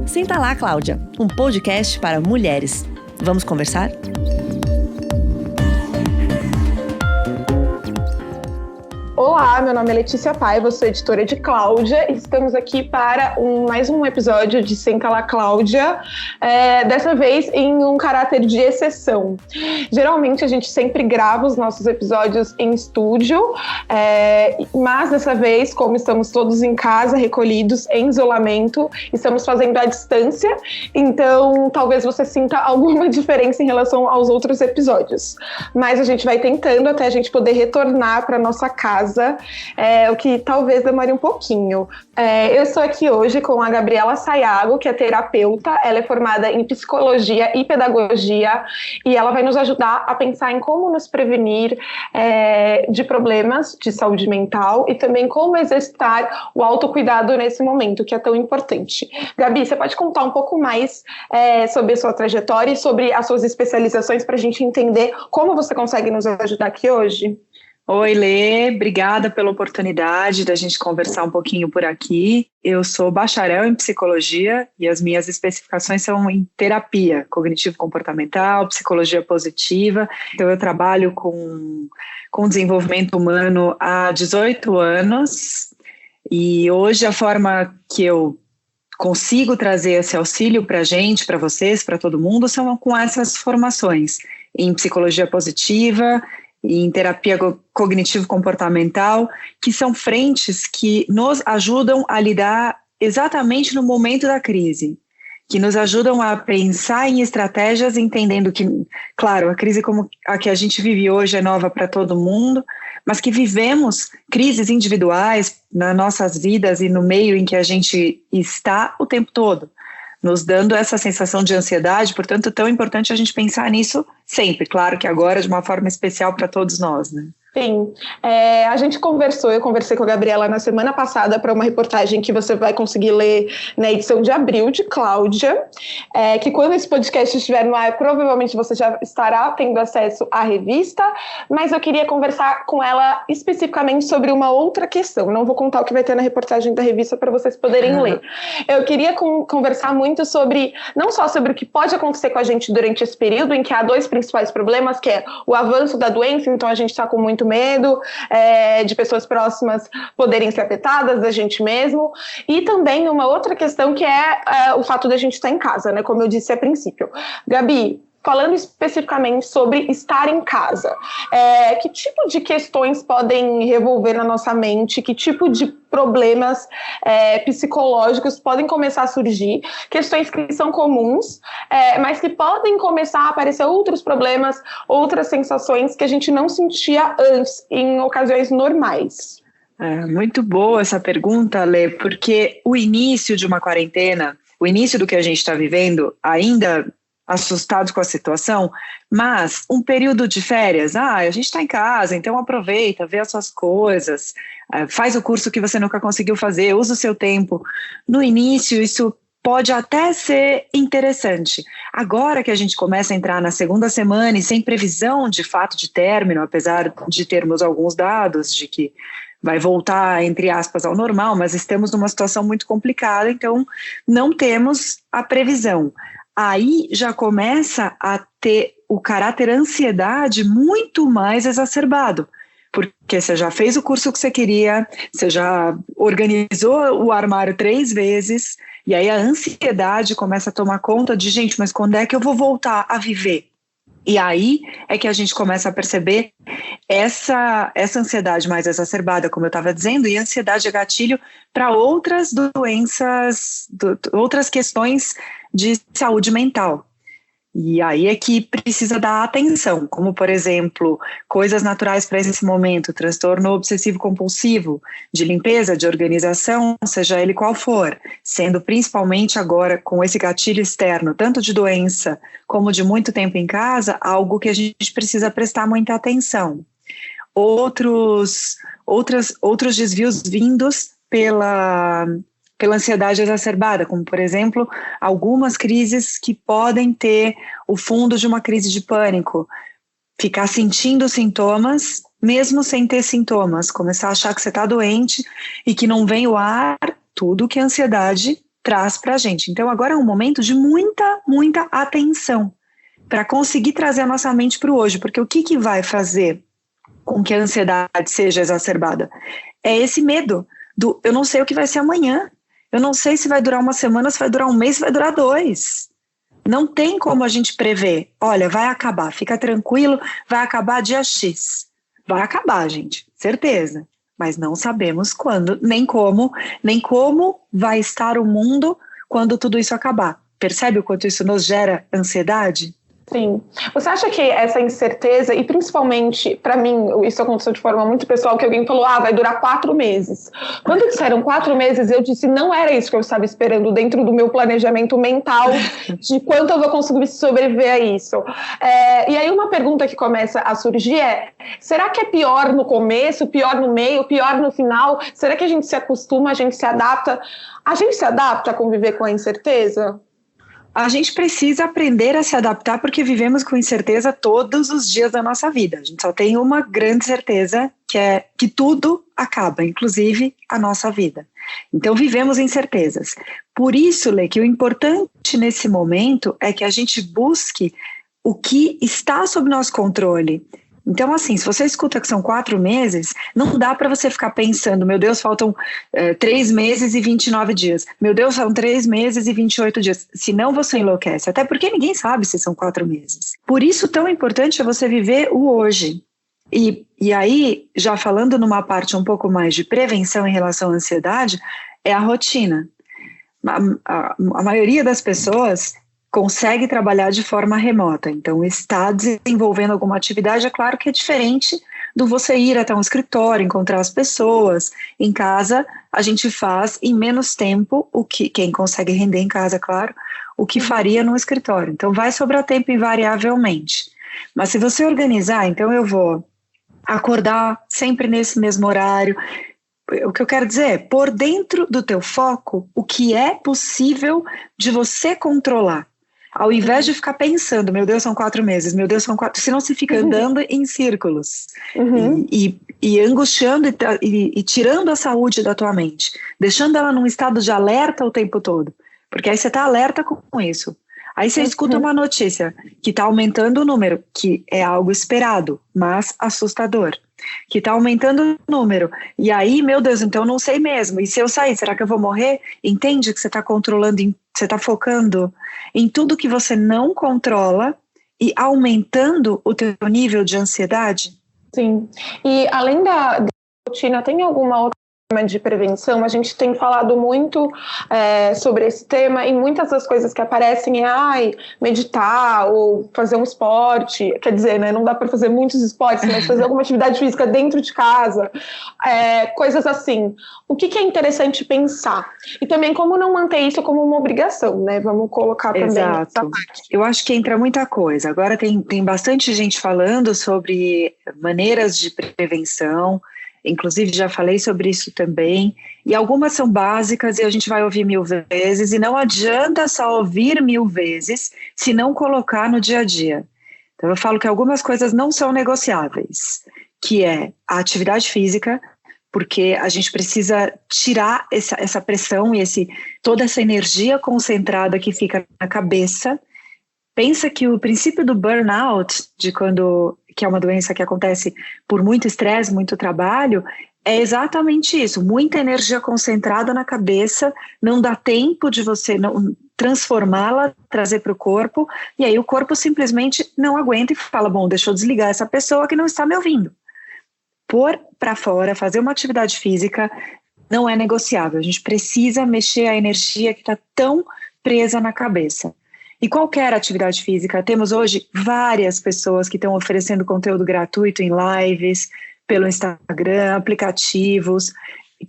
Senta lá, Cláudia, um podcast para mulheres. Vamos conversar? Olá, meu nome é Letícia Paiva, sou editora de Cláudia e estamos aqui para mais um episódio de Senta lá, Cláudia, dessa vez em um caráter de exceção. Geralmente a gente sempre grava os nossos episódios em estúdio, mas dessa vez, como estamos todos em casa, recolhidos, em isolamento, estamos fazendo à distância, então talvez você sinta alguma diferença em relação aos outros episódios. Mas a gente vai tentando até a gente poder retornar para nossa casa, o que talvez demore um pouquinho. Eu estou aqui hoje com a Gabriela Sayago, que é terapeuta. Ela é formada em psicologia e pedagogia e ela vai nos ajudar a pensar em como nos prevenir de problemas de saúde mental e também como exercitar o autocuidado nesse momento, que é tão importante. Gabi, você pode contar um pouco mais sobre a sua trajetória e sobre as suas especializações para a gente entender como você consegue nos ajudar aqui hoje? Oi, Lê, obrigada pela oportunidade da gente conversar um pouquinho por aqui. Eu sou bacharel em psicologia e as minhas especificações são em terapia cognitivo-comportamental, psicologia positiva. Então eu trabalho com desenvolvimento humano há 18 anos e hoje a forma que eu consigo trazer esse auxílio para a gente, para vocês, para todo mundo, são com essas formações em psicologia positiva, em terapia cognitivo-comportamental, que são frentes que nos ajudam a lidar exatamente no momento da crise, que nos ajudam a pensar em estratégias, entendendo que, claro, a crise como a que a gente vive hoje é nova para todo mundo, mas que vivemos crises individuais nas nossas vidas e no meio em que a gente está o tempo todo, nos dando essa sensação de ansiedade, portanto, é tão importante a gente pensar nisso sempre, claro que agora de uma forma especial para todos nós, né? Sim, eu conversei com a Gabriela na semana passada para uma reportagem que você vai conseguir ler na edição de abril de Cláudia, que quando esse podcast estiver no ar, provavelmente você já estará tendo acesso à revista, mas eu queria conversar com ela especificamente sobre uma outra questão, não vou contar o que vai ter na reportagem da revista para vocês poderem ler. Eu queria conversar muito sobre, não só sobre o que pode acontecer com a gente durante esse período, em que há dois principais problemas, que é o avanço da doença, então a gente está com muito medo de pessoas próximas poderem ser afetadas, da gente mesmo, e também uma outra questão que é o fato da gente estar em casa, né, como eu disse a princípio. Gabi, falando especificamente sobre estar em casa, que tipo de questões podem revolver na nossa mente, que tipo de problemas psicológicos podem começar a surgir, questões que são comuns, mas que podem começar a aparecer outros problemas, outras sensações que a gente não sentia antes, em ocasiões normais. Muito boa essa pergunta, Lê, porque o início de uma quarentena, o início do que a gente está vivendo, ainda assustados com a situação, mas um período de férias, a gente está em casa, então aproveita, vê as suas coisas, faz o curso que você nunca conseguiu fazer, usa o seu tempo. No início, isso pode até ser interessante. Agora que a gente começa a entrar na segunda semana e sem previsão de fato de término, apesar de termos alguns dados de que vai voltar, entre aspas, ao normal, mas estamos numa situação muito complicada, então não temos a previsão. Aí já começa a ter o caráter ansiedade muito mais exacerbado, porque você já fez o curso que você queria, você já organizou o armário 3 vezes, e aí a ansiedade começa a tomar conta de, gente, mas quando é que eu vou voltar a viver? E aí é que a gente começa a perceber essa ansiedade mais exacerbada, como eu estava dizendo, e a ansiedade é gatilho para outras doenças, outras questões de saúde mental. E aí é que precisa dar atenção, como, por exemplo, coisas naturais para esse momento, transtorno obsessivo-compulsivo, de limpeza, de organização, seja ele qual for, sendo principalmente agora com esse gatilho externo, tanto de doença como de muito tempo em casa, algo que a gente precisa prestar muita atenção. Outros desvios vindos pela ansiedade exacerbada, como, por exemplo, algumas crises que podem ter o fundo de uma crise de pânico, ficar sentindo sintomas, mesmo sem ter sintomas, começar a achar que você está doente e que não vem o ar, tudo que a ansiedade traz para a gente. Então agora é um momento de muita, muita atenção para conseguir trazer a nossa mente para o hoje, porque o que vai fazer com que a ansiedade seja exacerbada? É esse medo do eu não sei o que vai ser amanhã, eu não sei se vai durar uma semana, se vai durar um mês, se vai durar 2. Não tem como a gente prever. Olha, vai acabar, fica tranquilo, vai acabar dia X. Vai acabar, gente, certeza. Mas não sabemos quando, nem como vai estar o mundo quando tudo isso acabar. Percebe o quanto isso nos gera ansiedade? Sim. Você acha que essa incerteza, e principalmente, para mim, isso aconteceu de forma muito pessoal, que alguém falou, vai durar 4 meses. Quando disseram 4 meses, eu disse, não era isso que eu estava esperando dentro do meu planejamento mental, de quanto eu vou conseguir sobreviver a isso. E aí uma pergunta que começa a surgir é, será que é pior no começo, pior no meio, pior no final? Será que a gente se acostuma, a gente se adapta? A gente se adapta a conviver com a incerteza? A gente precisa aprender a se adaptar porque vivemos com incerteza todos os dias da nossa vida. A gente só tem uma grande certeza, que é que tudo acaba, inclusive a nossa vida. Então vivemos incertezas. Por isso, Lê, que o importante nesse momento é que a gente busque o que está sob nosso controle. Então, assim, se você escuta que são 4 meses, não dá para você ficar pensando, meu Deus, faltam 3 meses e 29 dias. Meu Deus, são 3 meses e 28 dias. Senão você enlouquece, até porque ninguém sabe se são 4 meses. Por isso, tão importante é você viver o hoje. E aí, já falando numa parte um pouco mais de prevenção em relação à ansiedade, é a rotina. A maioria das pessoas consegue trabalhar de forma remota, então está desenvolvendo alguma atividade, é claro que é diferente do você ir até um escritório, encontrar as pessoas. Em casa, a gente faz em menos tempo, o que quem consegue render em casa, claro, o que faria no escritório. Então vai sobrar tempo invariavelmente. Mas se você organizar, então eu vou acordar sempre nesse mesmo horário. O que eu quero dizer é, pôr dentro do teu foco o que é possível de você controlar. Ao invés de ficar pensando, meu Deus, são 4 meses, meu Deus, são 4... Senão você fica andando em círculos e angustiando e tirando a saúde da tua mente, deixando ela num estado de alerta o tempo todo. Porque aí você está alerta com isso. Aí você escuta uma notícia que está aumentando o número, que é algo esperado, mas assustador. Que está aumentando o número. E aí, meu Deus, então eu não sei mesmo. E se eu sair, será que eu vou morrer? Entende que você está controlando, você está focando em tudo que você não controla e aumentando o teu nível de ansiedade? Sim. E além da rotina, tem alguma outra forma de prevenção? A gente tem falado muito sobre esse tema e muitas das coisas que aparecem é meditar ou fazer um esporte, quer dizer, né, não dá para fazer muitos esportes, mas fazer alguma atividade física dentro de casa, coisas assim. O que é interessante pensar? E também como não manter isso como uma obrigação, né? Vamos colocar também essa parte. Eu acho que entra muita coisa. Agora tem bastante gente falando sobre maneiras de prevenção. Inclusive já falei sobre isso também, e algumas são básicas e a gente vai ouvir 1000 vezes, e não adianta só ouvir 1000 vezes se não colocar no dia a dia. Então eu falo que algumas coisas não são negociáveis, que é a atividade física, porque a gente precisa tirar essa pressão e toda essa energia concentrada que fica na cabeça. Pensa que o princípio do burnout, que é uma doença que acontece por muito estresse, muito trabalho, é exatamente isso, muita energia concentrada na cabeça, não dá tempo de você não transformá-la, trazer para o corpo, e aí o corpo simplesmente não aguenta e fala, bom, deixa eu desligar essa pessoa que não está me ouvindo. Pôr para fora, fazer uma atividade física não é negociável, a gente precisa mexer a energia que está tão presa na cabeça. E qualquer atividade física, temos hoje várias pessoas que estão oferecendo conteúdo gratuito em lives, pelo Instagram, aplicativos,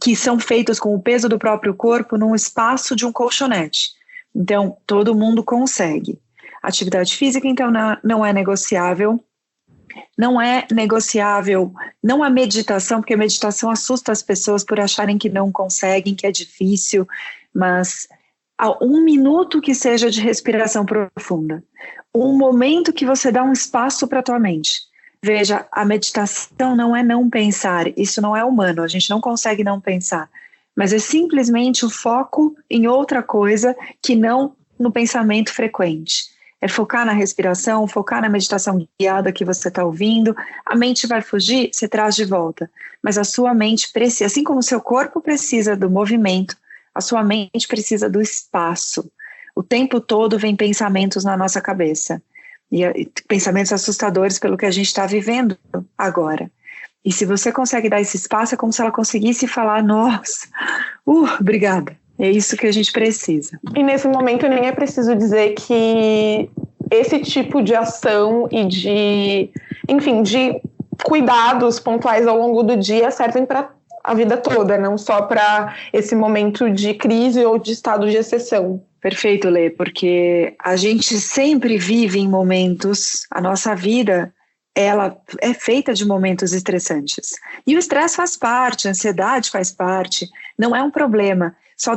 que são feitos com o peso do próprio corpo num espaço de um colchonete. Então, todo mundo consegue. Atividade física, então, não é negociável. Não é negociável, não a meditação, porque a meditação assusta as pessoas por acharem que não conseguem, que é difícil, mas a 1 minuto que seja de respiração profunda, um momento que você dá um espaço para a tua mente. Veja, a meditação não é não pensar, isso não é humano, a gente não consegue não pensar, mas é simplesmente o foco em outra coisa que não no pensamento frequente. É focar na respiração, focar na meditação guiada que você está ouvindo. A mente vai fugir, você traz de volta. Mas a sua mente precisa, assim como o seu corpo precisa do movimento, a sua mente precisa do espaço. O tempo todo vem pensamentos na nossa cabeça. E pensamentos assustadores pelo que a gente está vivendo agora. E se você consegue dar esse espaço, é como se ela conseguisse falar, nossa, obrigada. É isso que a gente precisa. E nesse momento nem é preciso dizer que esse tipo de ação e de cuidados pontuais ao longo do dia servem para a vida toda, não só para esse momento de crise ou de estado de exceção. Perfeito, Lê, porque a gente sempre vive em momentos, a nossa vida, ela é feita de momentos estressantes. E o estresse faz parte, a ansiedade faz parte, não é um problema.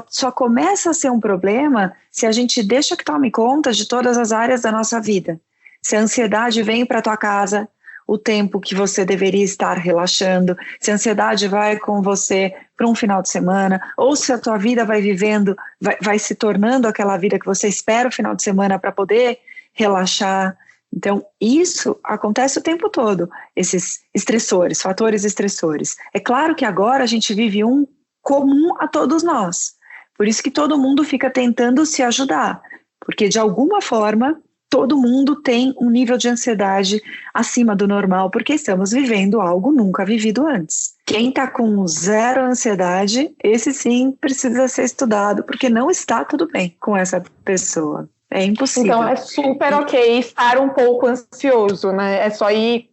Só começa a ser um problema se a gente deixa que tome conta de todas as áreas da nossa vida. Se a ansiedade vem para tua casa, o tempo que você deveria estar relaxando, se a ansiedade vai com você para um final de semana, ou se a tua vida vai se tornando aquela vida que você espera o final de semana para poder relaxar. Então, isso acontece o tempo todo, esses estressores, fatores estressores. É claro que agora a gente vive um comum a todos nós. Por isso que todo mundo fica tentando se ajudar, porque de alguma forma todo mundo tem um nível de ansiedade acima do normal, porque estamos vivendo algo nunca vivido antes. Quem está com zero ansiedade, esse sim precisa ser estudado, porque não está tudo bem com essa pessoa. É impossível. Então é super ok estar um pouco ansioso, né? É só ir,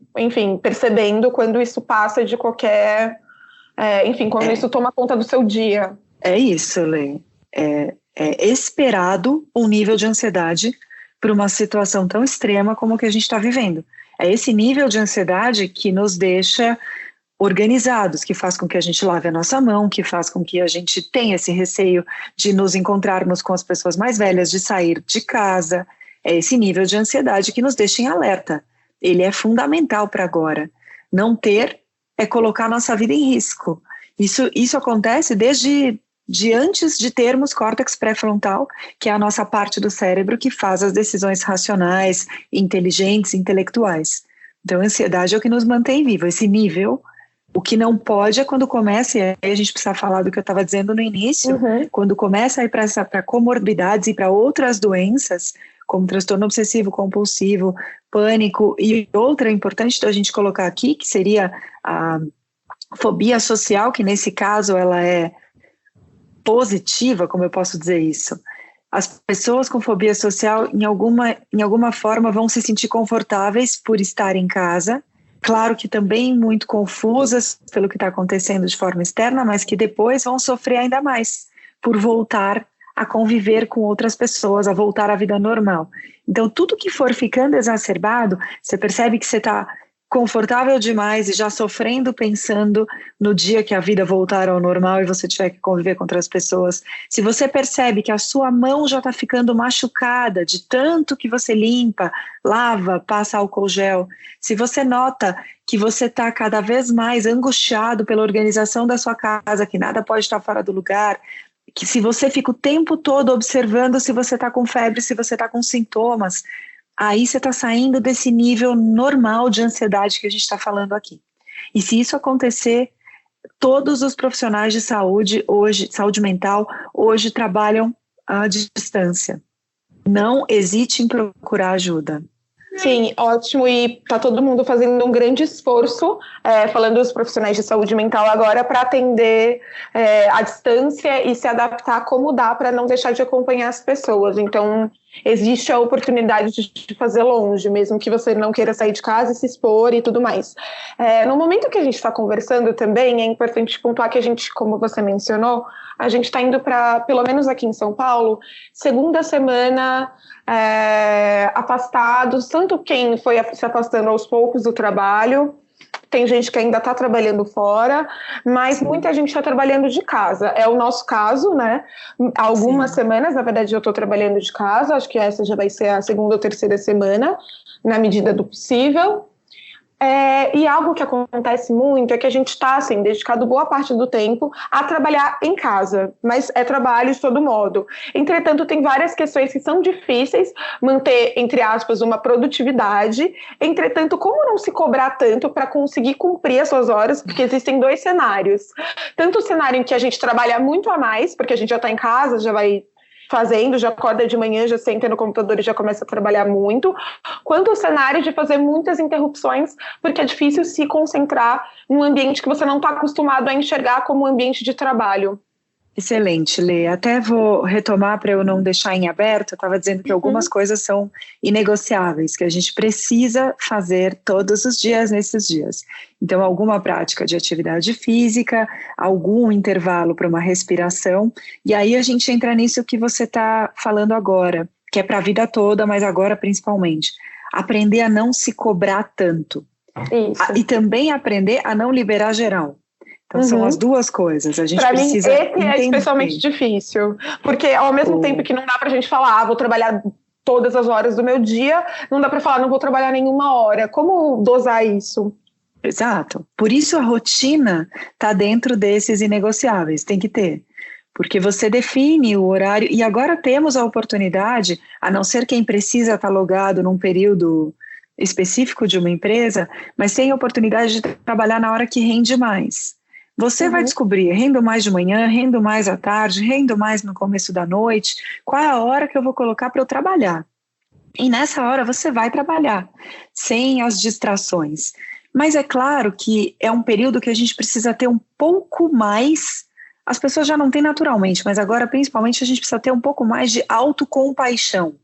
percebendo quando isso passa de qualquer... quando isso toma conta do seu dia. É isso, Lê. É esperado um nível de ansiedade para uma situação tão extrema como o que a gente está vivendo. É esse nível de ansiedade que nos deixa organizados, que faz com que a gente lave a nossa mão, que faz com que a gente tenha esse receio de nos encontrarmos com as pessoas mais velhas, de sair de casa. É esse nível de ansiedade que nos deixa em alerta. Ele é fundamental para agora. Não ter é colocar nossa vida em risco. Isso acontece desde antes de termos córtex pré-frontal, que é a nossa parte do cérebro que faz as decisões racionais, inteligentes, intelectuais. Então, a ansiedade é o que nos mantém vivo. Esse nível, o que não pode é quando começa, e aí a gente precisa falar do que eu estava dizendo no início, quando começa a ir para comorbidades e para outras doenças, como transtorno obsessivo compulsivo, pânico, e outra importante da gente colocar aqui, que seria a fobia social, que nesse caso ela é positiva, como eu posso dizer isso. As pessoas com fobia social, em alguma forma, vão se sentir confortáveis por estar em casa, claro que também muito confusas pelo que está acontecendo de forma externa, mas que depois vão sofrer ainda mais por voltar a conviver com outras pessoas, a voltar à vida normal. Então, tudo que for ficando exacerbado, você percebe que você está confortável demais e já sofrendo pensando no dia que a vida voltar ao normal e você tiver que conviver com outras pessoas. Se você percebe que a sua mão já está ficando machucada de tanto que você limpa, lava, passa álcool gel, se você nota que você está cada vez mais angustiado pela organização da sua casa, que nada pode estar fora do lugar, que se você fica o tempo todo observando se você está com febre, se você está com sintomas, aí você está saindo desse nível normal de ansiedade que a gente está falando aqui. E se isso acontecer, todos os profissionais de saúde hoje, saúde mental, hoje trabalham à distância. Não hesite em procurar ajuda. Sim, ótimo, e está todo mundo fazendo um grande esforço, falando dos profissionais de saúde mental agora, para atender à distância e se adaptar como dá para não deixar de acompanhar as pessoas. Então, existe a oportunidade de fazer longe, mesmo que você não queira sair de casa e se expor e tudo mais. No momento que a gente está conversando também, é importante pontuar que a gente, como você mencionou, a gente está indo para, pelo menos aqui em São Paulo, segunda semana afastados, tanto quem foi se afastando aos poucos do trabalho, tem gente que ainda está trabalhando fora, mas muita gente está trabalhando de casa. É o nosso caso, né? Algumas semanas, na verdade, eu estou trabalhando de casa, acho que essa já vai ser a segunda ou terceira semana, na medida do possível. E algo que acontece muito é que a gente está, assim, dedicado boa parte do tempo a trabalhar em casa, mas é trabalho de todo modo. Entretanto, tem várias questões que são difíceis manter, entre aspas, uma produtividade. Entretanto, como não se cobrar tanto para conseguir cumprir as suas horas? Porque existem dois cenários. Tanto o cenário em que a gente trabalha muito a mais, porque a gente já está em casa, já vai fazendo, já acorda de manhã, já senta no computador e já começa a trabalhar muito, quanto o cenário de fazer muitas interrupções, porque é difícil se concentrar num ambiente que você não está acostumado a enxergar como um ambiente de trabalho. Excelente, Lê. Até vou retomar para eu não deixar em aberto. Eu estava dizendo que algumas coisas são inegociáveis, que a gente precisa fazer todos os dias nesses dias. Então, alguma prática de atividade física, algum intervalo para uma respiração, e aí a gente entra nisso que você está falando agora, que é para a vida toda, mas agora principalmente. Aprender a não se cobrar tanto. Isso. E também aprender a não liberar geral. Então, são as duas coisas. A gente precisa mim, esse entender. é especialmente difícil. Porque, ao mesmo tempo que não dá pra gente falar, vou trabalhar todas as horas do meu dia, não dá pra falar, não vou trabalhar nenhuma hora. Como dosar isso? Exato. Por isso, a rotina está dentro desses inegociáveis. Tem que ter. Porque você define o horário. E agora temos a oportunidade, a não ser quem precisa estar logado num período específico de uma empresa, mas tem a oportunidade de trabalhar na hora que rende mais. Você vai descobrir, rendo mais de manhã, rendo mais à tarde, rendo mais no começo da noite, qual é a hora que eu vou colocar para eu trabalhar. E nessa hora você vai trabalhar, sem as distrações. Mas é claro que é um período que a gente precisa ter um pouco mais, as pessoas já não têm naturalmente, mas agora principalmente a gente precisa ter um pouco mais de autocompaixão,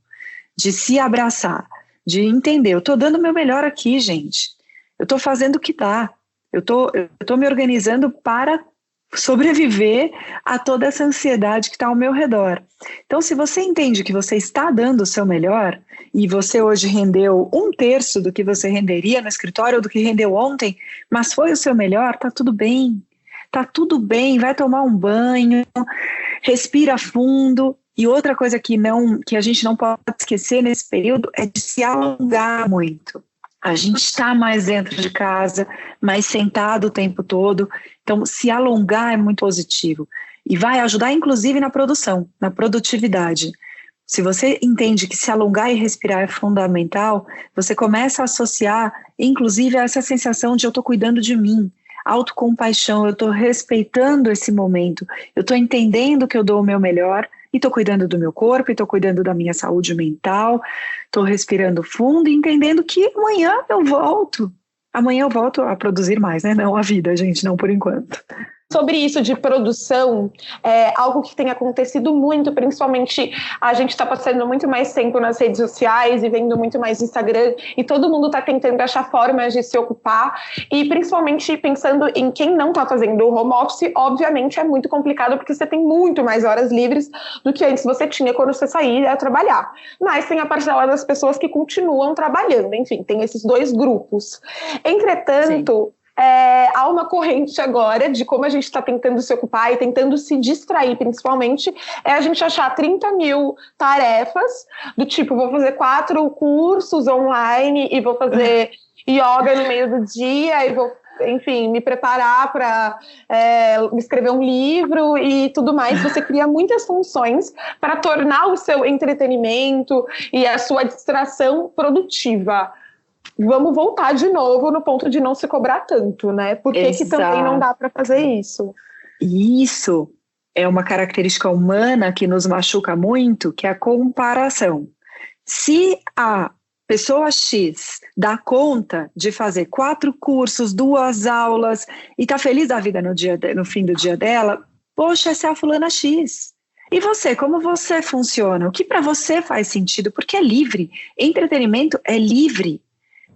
de se abraçar, de entender, eu estou dando o meu melhor aqui, gente, eu estou fazendo o que dá. Eu tô me organizando para sobreviver a toda essa ansiedade que está ao meu redor. Então, se você entende que você está dando o seu melhor, e você hoje rendeu 1/3 do que você renderia no escritório, ou do que rendeu ontem, mas foi o seu melhor, tá tudo bem. Tá tudo bem, vai tomar um banho, respira fundo. E outra coisa que a gente não pode esquecer nesse período é de se alongar muito. A gente está mais dentro de casa, mais sentado o tempo todo, então se alongar é muito positivo e vai ajudar inclusive na produção, na produtividade. Se você entende que se alongar e respirar é fundamental, você começa a associar inclusive a essa sensação de eu estou cuidando de mim, autocompaixão, eu estou respeitando esse momento, eu estou entendendo que eu dou o meu melhor, e estou cuidando do meu corpo, estou cuidando da minha saúde mental, estou respirando fundo e entendendo que amanhã eu volto a produzir mais, né? Não a vida, gente, não por enquanto. Sobre isso de produção, algo que tem acontecido muito, principalmente a gente está passando muito mais tempo nas redes sociais e vendo muito mais Instagram, e todo mundo está tentando achar formas de se ocupar, e principalmente pensando em quem não está fazendo o home office, obviamente é muito complicado, porque você tem muito mais horas livres do que antes você tinha quando você saía trabalhar. Mas tem a parcela das pessoas que continuam trabalhando, enfim, tem esses dois grupos. Entretanto, há uma corrente agora de como a gente está tentando se ocupar e tentando se distrair, principalmente, a gente achar 30 mil tarefas, do tipo, vou fazer 4 cursos online e vou fazer yoga no meio do dia e vou, enfim, me preparar para escrever um livro e tudo mais. Você cria muitas funções para tornar o seu entretenimento e a sua distração produtiva. Vamos voltar de novo no ponto de não se cobrar tanto, né? Por que também não dá para fazer isso? Isso é uma característica humana que nos machuca muito, que é a comparação. Se a pessoa X dá conta de fazer 4 cursos, 2 aulas e está feliz da vida no fim do dia dela, poxa, essa é a fulana X. E você, como você funciona? O que para você faz sentido? Porque é livre. Entretenimento é livre.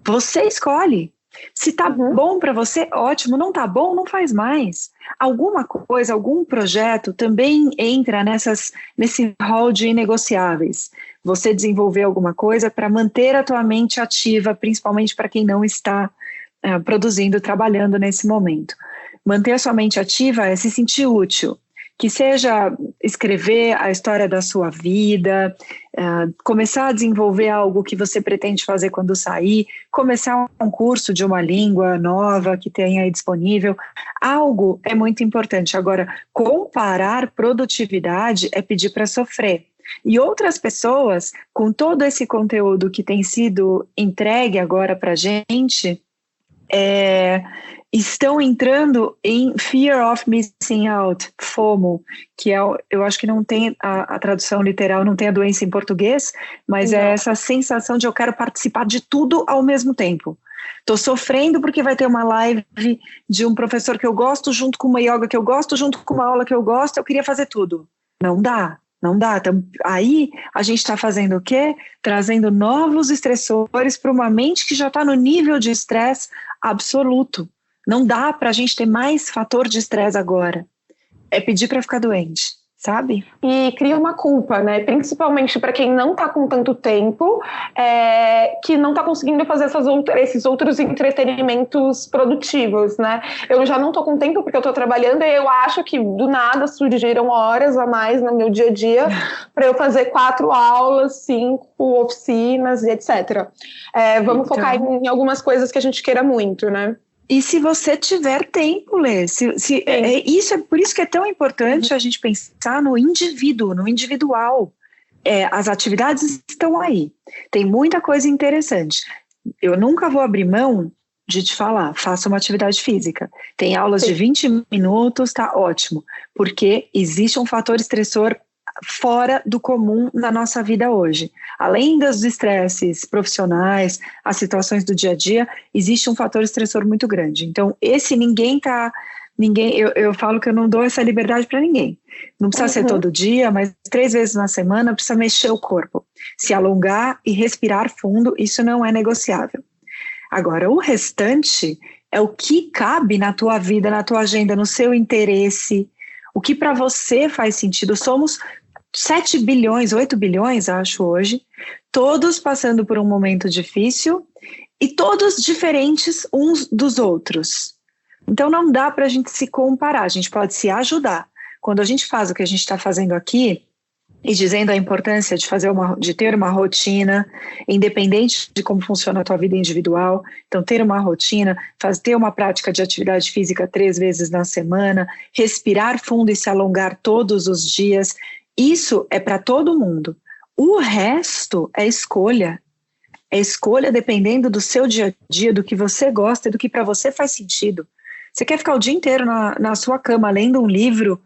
Você escolhe. Se tá bom para você, ótimo. Não tá bom, não faz mais. Alguma coisa, algum projeto também entra nesse rol de inegociáveis. Você desenvolver alguma coisa para manter a tua mente ativa, principalmente para quem não está produzindo, trabalhando nesse momento. Manter a sua mente ativa é se sentir útil. que seja escrever a história da sua vida, começar a desenvolver algo que você pretende fazer quando sair, começar um curso de uma língua nova que tenha aí disponível. Algo é muito importante. Agora, comparar produtividade é pedir para sofrer. E outras pessoas, com todo esse conteúdo que tem sido entregue agora para a gente, estão entrando em Fear of Missing Out, FOMO, que eu acho que não tem a tradução literal, não tem a doença em português, mas é essa sensação de eu quero participar de tudo ao mesmo tempo. Estou sofrendo porque vai ter uma live de um professor que eu gosto, junto com uma yoga que eu gosto, junto com uma aula que eu gosto, eu queria fazer tudo. Não dá. Então, aí a gente está fazendo o quê? Trazendo novos estressores para uma mente que já está no nível de estresse absoluto. Não dá para a gente ter mais fator de estresse agora. É pedir para ficar doente, sabe? E cria uma culpa, né? Principalmente para quem não está com tanto tempo, que não está conseguindo fazer esses outros entretenimentos produtivos, né? Eu já não estou com tempo porque eu estou trabalhando e eu acho que do nada surgiram horas a mais no meu dia a dia para eu fazer 4 aulas, 5 oficinas e etc. Vamos focar em algumas coisas que a gente queira muito, né? E se você tiver tempo, Lê, por isso que é tão importante a gente pensar no indivíduo, no individual. As atividades estão aí, tem muita coisa interessante. Eu nunca vou abrir mão de te falar, faça uma atividade física. Tem aulas de 20 minutos, tá ótimo, porque existe um fator estressor fora do comum na nossa vida hoje. Além dos estresses profissionais, as situações do dia a dia, existe um fator estressor muito grande. Então, eu falo que eu não dou essa liberdade para ninguém. Não precisa ser todo dia, mas 3 vezes na semana precisa mexer o corpo. Se alongar e respirar fundo, isso não é negociável. Agora, o restante é o que cabe na tua vida, na tua agenda, no seu interesse, o que para você faz sentido. Somos 7 bilhões, 8 bilhões, acho hoje, todos passando por um momento difícil e todos diferentes uns dos outros. Então não dá para a gente se comparar, a gente pode se ajudar. Quando a gente faz o que a gente está fazendo aqui, e dizendo a importância de ter uma rotina, independente de como funciona a tua vida individual, então ter uma rotina, ter uma prática de atividade física 3 vezes na semana, respirar fundo e se alongar todos os dias, isso é para todo mundo. O resto é escolha. É escolha dependendo do seu dia a dia, do que você gosta e do que para você faz sentido. Você quer ficar o dia inteiro na sua cama lendo um livro,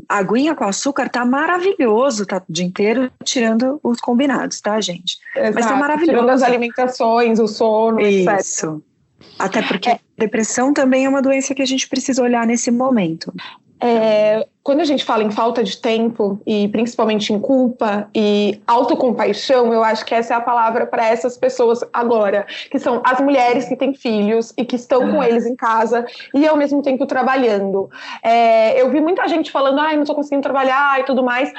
aguinha com açúcar, tá maravilhoso, tá o dia inteiro tirando os combinados, tá, gente? Exato, mas tá maravilhoso. Tirando as alimentações, o sono, etc. Isso. Até porque depressão também é uma doença que a gente precisa olhar nesse momento. Quando a gente fala em falta de tempo, e principalmente em culpa e autocompaixão, eu acho que essa é a palavra para essas pessoas agora, que são as mulheres que têm filhos e que estão com eles em casa e ao mesmo tempo trabalhando. Eu vi muita gente falando, não estou conseguindo trabalhar e tudo mais.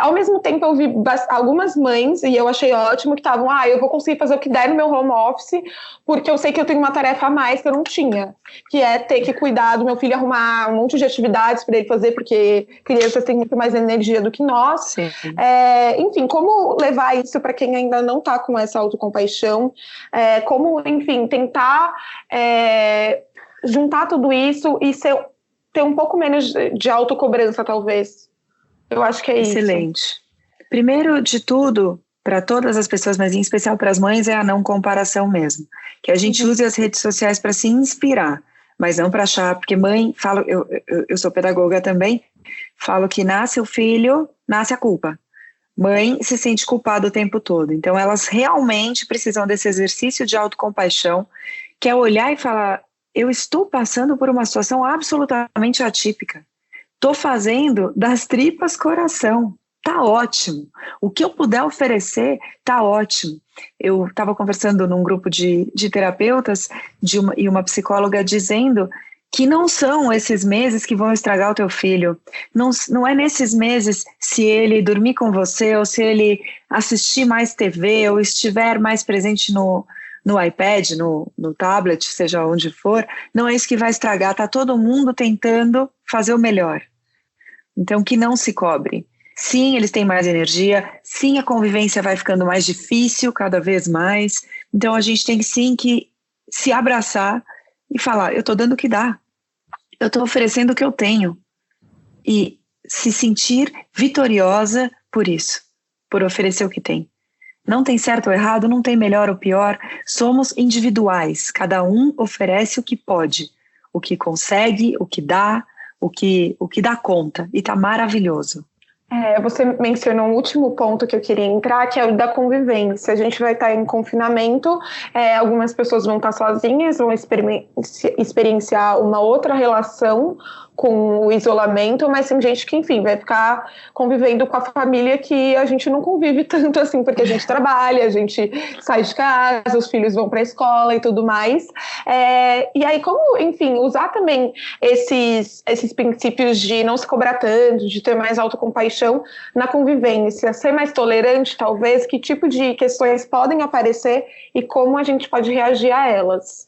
Ao mesmo tempo eu vi algumas mães, e eu achei ótimo, que estavam, eu vou conseguir fazer o que der no meu home office, porque eu sei que eu tenho uma tarefa a mais que eu não tinha, que é ter que cuidar do meu filho, arrumar um monte de atividades para ele fazer, porque crianças têm muito mais energia do que nós. Enfim, como levar isso para quem ainda não está com essa autocompaixão, como, enfim, tentar juntar tudo isso e ter um pouco menos de autocobrança, talvez. Eu acho que é isso. Excelente. Primeiro de tudo, para todas as pessoas, mas em especial para as mães, é a não comparação mesmo. Que a gente use as redes sociais para se inspirar, mas não para achar, porque mãe, eu sou pedagoga também, falo que nasce o filho, nasce a culpa. Mãe se sente culpada o tempo todo. Então elas realmente precisam desse exercício de autocompaixão, que é olhar e falar, eu estou passando por uma situação absolutamente atípica. Estou fazendo das tripas coração. Tá ótimo. O que eu puder oferecer, tá ótimo. Eu estava conversando num grupo de terapeutas e uma psicóloga dizendo que não são esses meses que vão estragar o teu filho. Não é nesses meses, se ele dormir com você, ou se ele assistir mais TV, ou estiver mais presente no iPad, no tablet, seja onde for, não é isso que vai estragar. Tá todo mundo tentando fazer o melhor. Então, que não se cobre. Sim, eles têm mais energia, sim, a convivência vai ficando mais difícil cada vez mais. Então, a gente tem sim que se abraçar e falar, eu estou dando o que dá, eu estou oferecendo o que eu tenho. E se sentir vitoriosa por isso, por oferecer o que tem. Não tem certo ou errado, não tem melhor ou pior, somos individuais, cada um oferece o que pode, o que consegue, o que dá, o que dá conta, e tá maravilhoso. Você mencionou um último ponto que eu queria entrar, que é o da convivência. A gente vai estar em confinamento, algumas pessoas vão estar sozinhas, vão experienciar uma outra relação com o isolamento, mas tem gente que, enfim, vai ficar convivendo com a família que a gente não convive tanto assim, porque a gente trabalha, a gente sai de casa, os filhos vão para a escola e tudo mais. E aí, como, enfim, usar também esses princípios de não se cobrar tanto, de ter mais autocompaixão na convivência, ser mais tolerante, talvez, que tipo de questões podem aparecer e como a gente pode reagir a elas?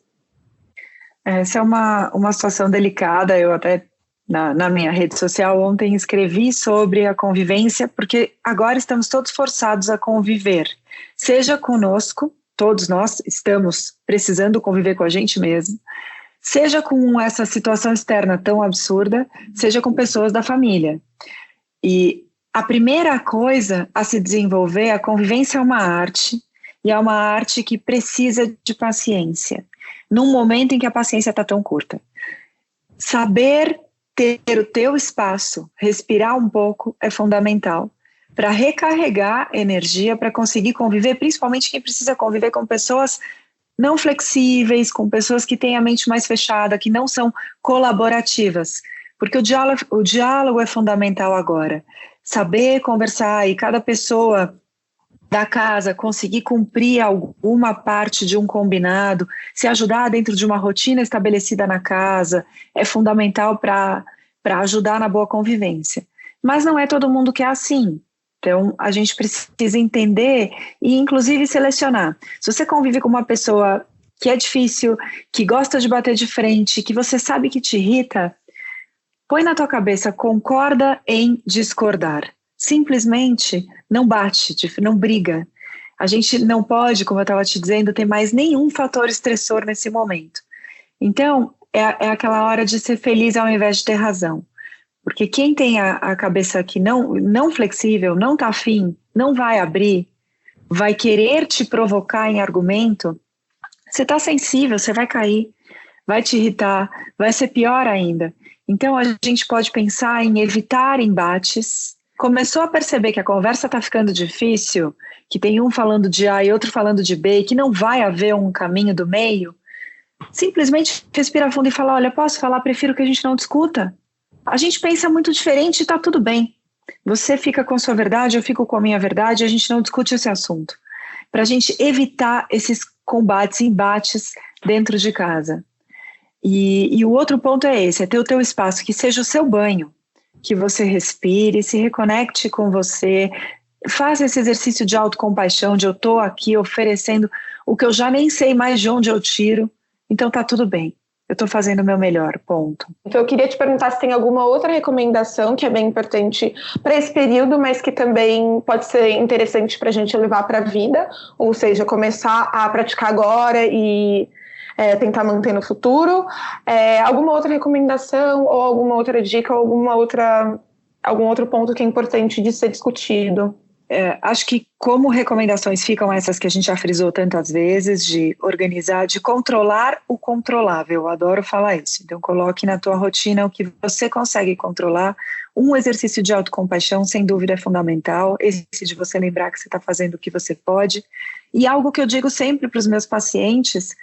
Essa é uma situação delicada. Eu até na minha rede social ontem escrevi sobre a convivência, porque agora estamos todos forçados a conviver, seja conosco, todos nós estamos precisando conviver com a gente mesmo, seja com essa situação externa tão absurda, seja com pessoas da família. E a primeira coisa a se desenvolver, a convivência é uma arte, e é uma arte que precisa de paciência, num momento em que a paciência está tão curta. Saber ter o teu espaço, respirar um pouco é fundamental para recarregar energia, para conseguir conviver, principalmente quem precisa conviver com pessoas não flexíveis, com pessoas que têm a mente mais fechada, que não são colaborativas, porque o diálogo é fundamental agora. Saber conversar e cada pessoa da casa conseguir cumprir alguma parte de um combinado, se ajudar dentro de uma rotina estabelecida na casa, é fundamental para ajudar na boa convivência. Mas não é todo mundo que é assim. Então, a gente precisa entender e, inclusive, selecionar. Se você convive com uma pessoa que é difícil, que gosta de bater de frente, que você sabe que te irrita, põe na tua cabeça, concorda em discordar. Simplesmente não bate, não briga. A gente não pode, como eu estava te dizendo, ter mais nenhum fator estressor nesse momento. Então, é aquela hora de ser feliz ao invés de ter razão. Porque quem tem a cabeça aqui não flexível, não está afim, não vai abrir, vai querer te provocar em argumento, você está sensível, você vai cair, vai te irritar, vai ser pior ainda. Então, a gente pode pensar em evitar embates. Começou a perceber que a conversa está ficando difícil, que tem um falando de A e outro falando de B, que não vai haver um caminho do meio, simplesmente respira fundo e fala, olha, posso falar? Prefiro que a gente não discuta. A gente pensa muito diferente e está tudo bem. Você fica com a sua verdade, eu fico com a minha verdade, a gente não discute esse assunto. Para a gente evitar esses combates, embates dentro de casa. E o outro ponto é esse, é ter o teu espaço, que seja o seu banho, que você respire, se reconecte com você, faça esse exercício de autocompaixão, de eu estou aqui oferecendo o que eu já nem sei mais de onde eu tiro, então tá tudo bem, eu estou fazendo o meu melhor, ponto. Então eu queria te perguntar se tem alguma outra recomendação que é bem importante para esse período, mas que também pode ser interessante para a gente levar para a vida, ou seja, começar a praticar agora e tentar manter no futuro. Alguma outra recomendação ou alguma outra dica ou algum outro ponto que é importante de ser discutido? Acho que como recomendações ficam essas que a gente já frisou tantas vezes, de organizar, de controlar o controlável. Eu adoro falar isso. Então coloque na tua rotina o que você consegue controlar. Um exercício de autocompaixão, sem dúvida, é fundamental. Esse de você lembrar que você está fazendo o que você pode. E algo que eu digo sempre para os meus pacientes,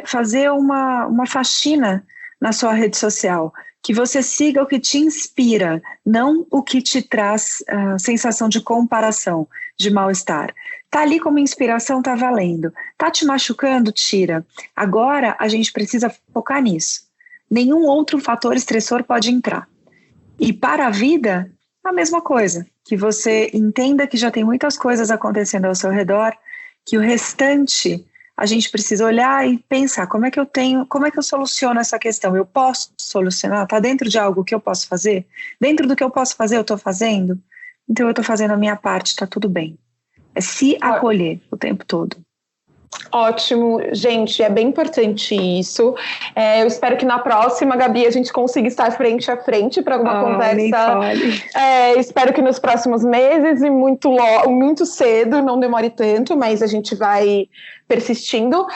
fazer uma faxina na sua rede social, que você siga o que te inspira, não o que te traz sensação de comparação, de mal-estar. Tá ali como inspiração, tá valendo. Tá te machucando? Tira. Agora a gente precisa focar nisso. Nenhum outro fator estressor pode entrar. E para a vida, a mesma coisa, que você entenda que já tem muitas coisas acontecendo ao seu redor, que o restante, a gente precisa olhar e pensar como é que eu soluciono essa questão? Eu posso solucionar? Está dentro de algo que eu posso fazer? Dentro do que eu posso fazer, eu estou fazendo? Então eu estou fazendo a minha parte, está tudo bem. É se acolher o tempo todo. Ótimo, gente, é bem importante isso. Eu espero que na próxima, Gabi, a gente consiga estar frente a frente para alguma conversa. Espero que nos próximos meses e muito cedo, não demore tanto, mas a gente vai persistindo.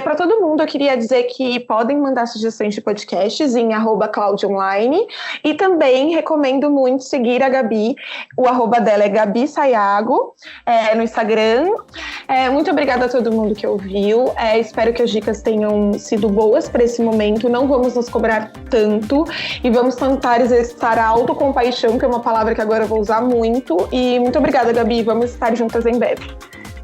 Para todo mundo, eu queria dizer que podem mandar sugestões de podcasts em @claudionline, e também recomendo muito seguir a Gabi. O arroba dela é Gabi Sayago, no Instagram. Muito obrigada a todo mundo que ouviu. Espero que as dicas tenham sido boas para esse momento. Não vamos nos cobrar tanto e vamos tentar exercitar a autocompaixão, que é uma palavra que agora eu vou usar muito. E muito obrigada, Gabi. Vamos estar juntas em breve.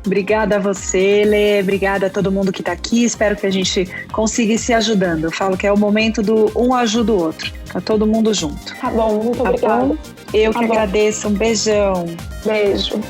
Obrigada a você, Lê. Obrigada a todo mundo que está aqui. Espero que a gente consiga ir se ajudando. Eu falo que é o momento do um ajuda o outro. Tá todo mundo junto. Tá bom, muito obrigada. Eu que agradeço. Um beijão. Beijo.